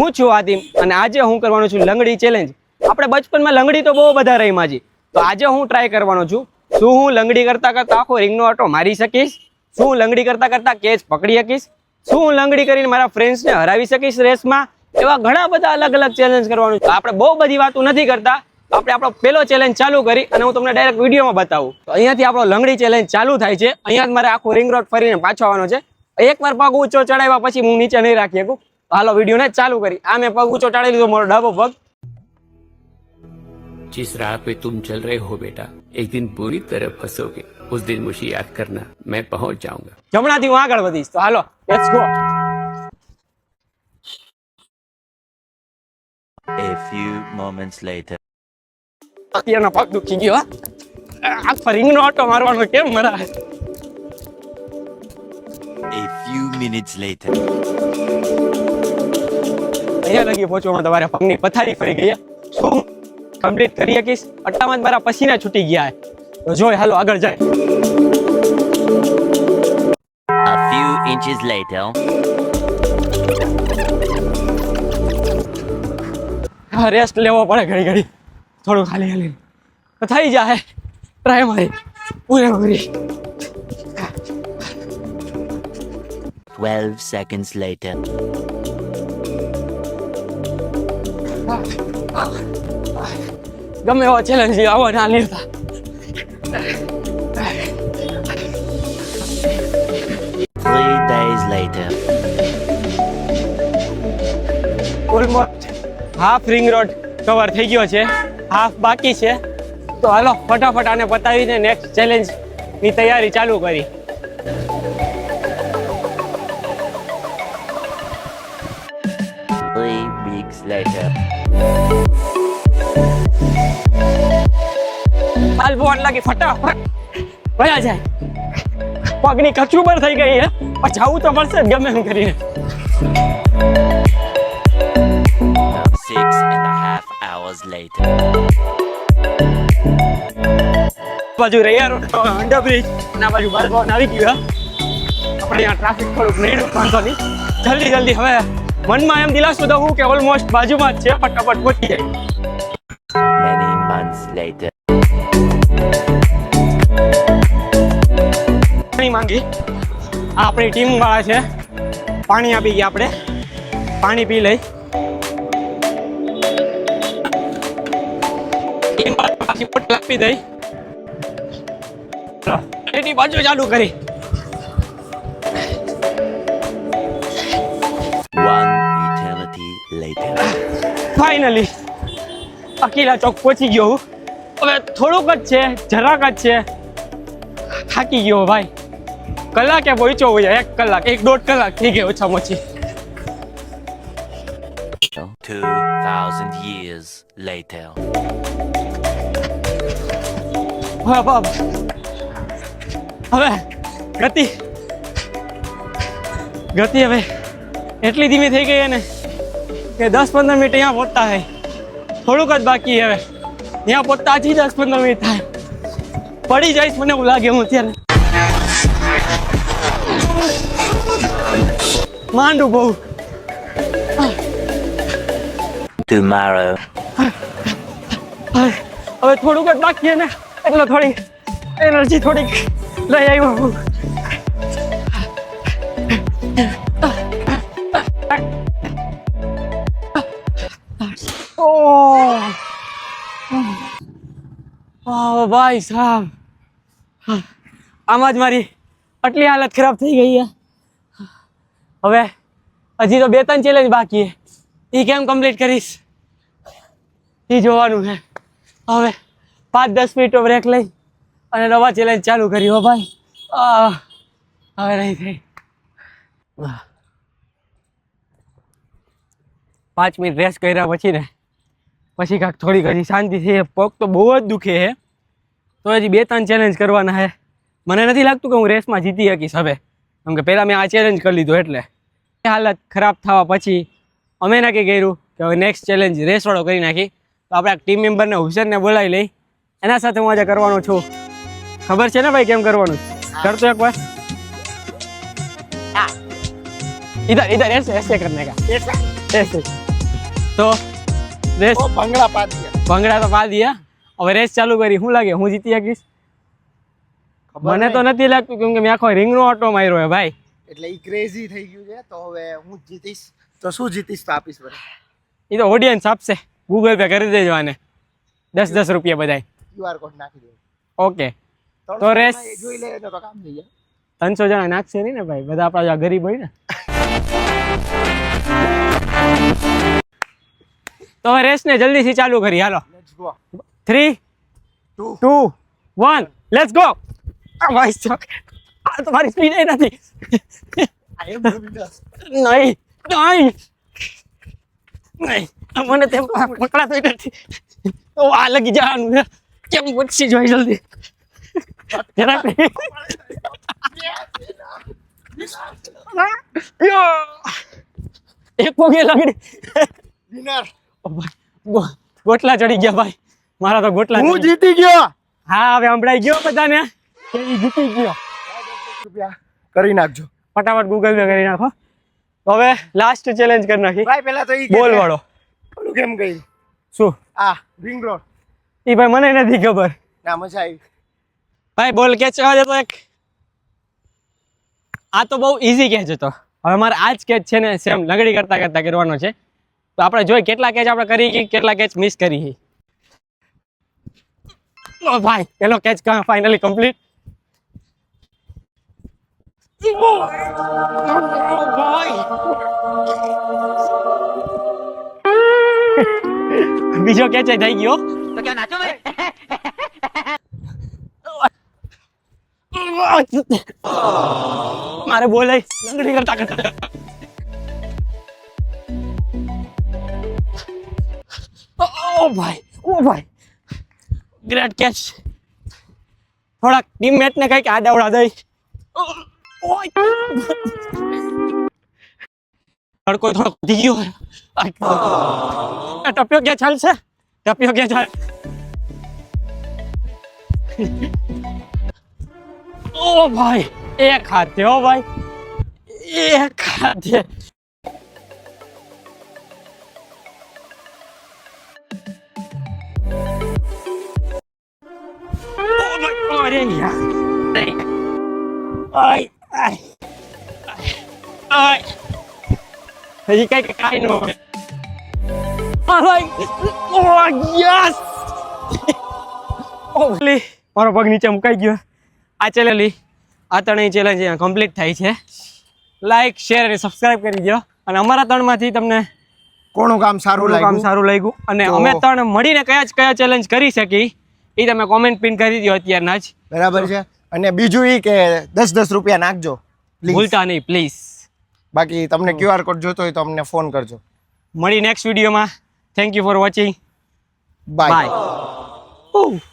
હું છું આદિમ અને આજે હું કરવાનો છું લંગડી ચેલેન્જ. આપણે બચપનમાં લંગડી તો બહુ બધા રહી માજી, તો આજે હું ટ્રાય કરવાનો છું. શું હું લંગડી કરતા કરતા આખો રિંગનો આટો મારી શકીશ? શું હું લંગડી કરતા કરતા કેચ પકડી શકીશ? શું હું લંગડી કરીને મારા ફ્રેન્ડ્સને હરાવી શકીશ રેસમાં? એવા ઘણા બધા અલગ અલગ ચેલેન્જ કરવાનું છે. આપણે બહુ બધી વાતો નથી કરતા, આપણે આપણો પહેલો ચેલેન્જ ચાલુ કરી અને હું તમને ડાયરેક્ટ વિડીયોમાં બતાવું. તો અહીંયાથી આપણો લંગડી ચેલેન્જ ચાલુ થાય છે. અહીંયા જ મારે આખું રિંગ રોડ ફરીને પાછો આવવાનો છે. એકવાર પગ ઊંચો ચડાવ્યા પછી હું નીચે નહીં રાખી શકું. હાલો વિડીયોને ચાલુ કરી. આ મેં પગ ઊંચો ચડાવી લીધો, મારો ડાબો પગ. जिस राह पे तुम चल रहे हो बेटा, एक दिन पूरी तरह फंसोगे. उस दिन मुझे याद करना, मैं पहुंच जाऊंगा. જમણાથી હું આગળ વધીશ. તો હાલો let's go. A few moments later. અત્યારનો પગ દુખી ગયો. આખો રિંગનો આટો મારવાનો કેમ મરાય? A few minutes later. અહીંયા લગી પહોંચવામાં તમારા પગની પથારી ફરી ગઈ. શું કમ્પ્લીટ કરી શકીશ? અટ્ટામાં જ મારા પસીના છૂટી ગયા. તો જોઈ હાલો આગળ જાય. A few inches later. Rest લેવો પડે ઘડી ઘડી, થોડું ખાલી ખાલી તો થઈ જાય. ટ્રાય મારી પૂરેપૂરી. 12 seconds later. ગમે એવો ચેલેન્જ આવો ના લેતા. 3 days later. Almost half ring road cover થઈ ગયો છે, હાફ બાકી છે. તો હાલો ફટાફટ આને પતાવીને નેક્સ્ટ ચેલેન્જ ની તૈયારી ચાલુ કરી. weeks later. હાલ બોન લાગી ફટાફટ વયા જાય. પગની કચુબર થઈ ગઈ હે, પણ જાવું તો પડશે ગમે એમ કરીને. 6.5 hours later. બાજુ રૈયા અંડરબ્રિજ અને આ બાજુ બાલભવન આવી ગયું. આપણે અહીંયા ટ્રાફિક થોડુંક નહીં વાંધો નહીં. જલ્દી જલ્દી હવે મનમાં એમ દિલાસો દઉં હું કે ઓલમોસ્ટ બાજુમાં જ છે, ફટાફટ પહોંચી જાય. Many months later. પાણી માંગી. આ આપણી ટીમ વાળા છે, પાણી આપી ગયા. આપણે પાણી પી લઈ. પોટલ આપી દઈ. એની બાજુ ચાલુ કરી. One eternity later. Finally Akila ચોક પહોંચી ગયો હું. હવે થોડુંક જ છે, જરાક જ છે. થાકી ગયો ભાઈ. કલાકે પહોંચ્યો હોય, 1 કલાક 1.5 કલાક થઈ ગયો ઓછામાં ઓછી. 2000 years later. હવે ગતિ હવે એટલી ધીમી થઈ ગઈ ને કે 10-15 મિનિટ અહીંયા પહોંચતા થાય. થોડુંક જ બાકી. હવે ત્યાં પહોંચતા હજી 10-15 મિનિટ થાય. પડી જઈશ મને એવું લાગે. હું અત્યારે માંડું બહુ. Tomorrow. હવે થોડુંક જ બાકી ને એટલે થોડી એનર્જી થોડીક લઈ આવ્યો હું. ઓહ ભાઈ સાહેબ, આમાં જ મારી આટલી હાલત ખરાબ થઈ ગઈ છે. હવે હજી તો 2-3 ચેલેન્જ બાકી છે. એ કેમ કમ્પ્લીટ કરીશ એ જોવાનું છે. હવે 5-10 મિનિટનો બ્રેક લઈ અને નવા ચેલેન્જ ચાલુ કર્યો ભાઈ. હવે નહીં થઈ. 5 મિનિટ રેસ્ટ કર્યા પછી ને પછી કાંઈક થોડીક હજી શાંતિ થઈ. પગ તો બહુ જ દુખે છે. તો હજી 2-3 ચેલેન્જ કરવાના છે. મને નથી લાગતું કે હું રેસમાં જીતી શકીશ હવે, કેમ કે પહેલાં મેં આ ચેલેન્જ કરી લીધું. એટલે હાલત ખરાબ થવા પછી અમે નક્કી કર્યું કે હવે નેક્સ્ટ ચેલેન્જ રેસવાળો કરી નાખી. તો આપણે ટીમ મેમ્બરને હુસેનને બોલાવી લઈ. એના સાથે હું આજે કરવાનો છું. ખબર છે ને ભાઈ કેમ કરવાનું? કરતો એકવાર. इधर इधर ऐसे ऐसे करने का ऐसे તો રેસ ઓ ભંગડા પાડ્યા. ભંગડા તો પા દિયા. હવે રેસ ચાલુ કરી. શું લાગે હું જીતી શકીશ? મને તો નથી લાગતું, કેમ કે મેં આખો રિંગનો ઓટો માર્યો હે ભાઈ. એટલે ઈ ક્રેઝી થઈ ગયું છે. તો હવે હું જીતીશ. તો શું જીતીશ તો આપીશ મને. એ તો ઓડિયન્સ આપશે. ગૂગલ પે કરી દેજો આને 10 રૂપિયા બધાય. QR કોડ નાખી દે. ઓકે તો રેસ જોઈ લે તો કામ થઈ જાય. 300 જણા નાખશે નહીં ને ભાઈ, બધા આપણા જેવા ગરીબ હોય ને. તો હવે રેસ ને જલ્દીથી ચાલુ કરી. હાલો લેટ્સ ગો. 3 2 1 let's go. આ ભાઈ ચોક આ તમારી સ્પીડ નથી. આઈ એમ ધ વિનર. નહીં નહીં નહીં, મને તેમ પકડાતો નથી. ઓ આ લગી જવાનું છે. કેમ વચ્ચે જોઈ જલ્દી જરા એક પોગે લગડી. વિનર. ગોટલા ચડી ગયા ભાઈ, મારા તો ગોટલા હું ચડી જીતી ગયો. ગયા. હા હવે સંભળાઈ ગયો બધાને કે ઈ જીતી ગયો. રૂપિયા કરી નાખજો. ફટાફટ ગૂગલ પે કરી નાખો. તો હવે લાસ્ટ ચેલેન્જ કરી નાખી. ભાઈ પહેલા તો ઈ બોલ વાળો. ઓલું કેમ ગઈ? શું આ રિંગ રોડ. ઈ ભાઈ મને નથી ખબર. ના મજા આવી. ભાઈ બોલ કેચ કરવા દેતો એક. આ તો બહુ ઈઝી કેચ હતો. હવે મારે આ જ કેચ છે ને સેમ લંગડી કરતા કરતા કરવાનો છે. તો આપણે જોઈએ કેટલા કેચ આપણે કરી કે કેટલા કેચ મિસ કરી. ઓ ભાઈ પેલો કેચ ફાઇનલી કમ્પ્લીટ. બીજો કેચ થઈ ગયો. તો ક્યાં નાચો ભાઈ. મારે બોલે લંગડી કરતા કરતા. ઓ ભાઈ ગ્રેટ કેચ. થોડાક ટીમમેટ ને કઈક આડાવડા દઈ. તડકો થોડોક વધી ગયો. ટપ્યો ક્યાં ચાલશે? ટપ્યો ક્યાં ચાલ? ઓ ભાઈ એક હાથે. ઓ ભાઈ એક હાથે. અરે યાર આય આય હજી કઈ કાઈ નો હોય. ઓ યસ. ઓલી મારો પગ નીચે મુકાઈ ગયો. આ ચેલેન્જ આ ત્રણેય ચેલેન્જ કમ્પ્લીટ થાય છે. લાઈક શેર અને સબસ્ક્રાઇબ કરી દો. અને અમારા ત્રણમાંથી તમને કોનું કામ સારું કામ લાગ્યું? સારું લાગ્યું અને તો- અમે ત્રણ મળીને કયા ચેલેન્જ કરી શકી એ તમે કોમેન્ટ પિન કરી દો અત્યારના જ. બરાબર છે. અને બીજું ઈ કે 10 રૂપિયા નાખજો please. ભૂલતા નહીં પ્લીઝ. બાકી તમને QR કોડ જોતો હોય તો અમને ફોન કરજો. મળી નેક્સ્ટ વિડીયોમાં. Thank you for watching. Bye. By.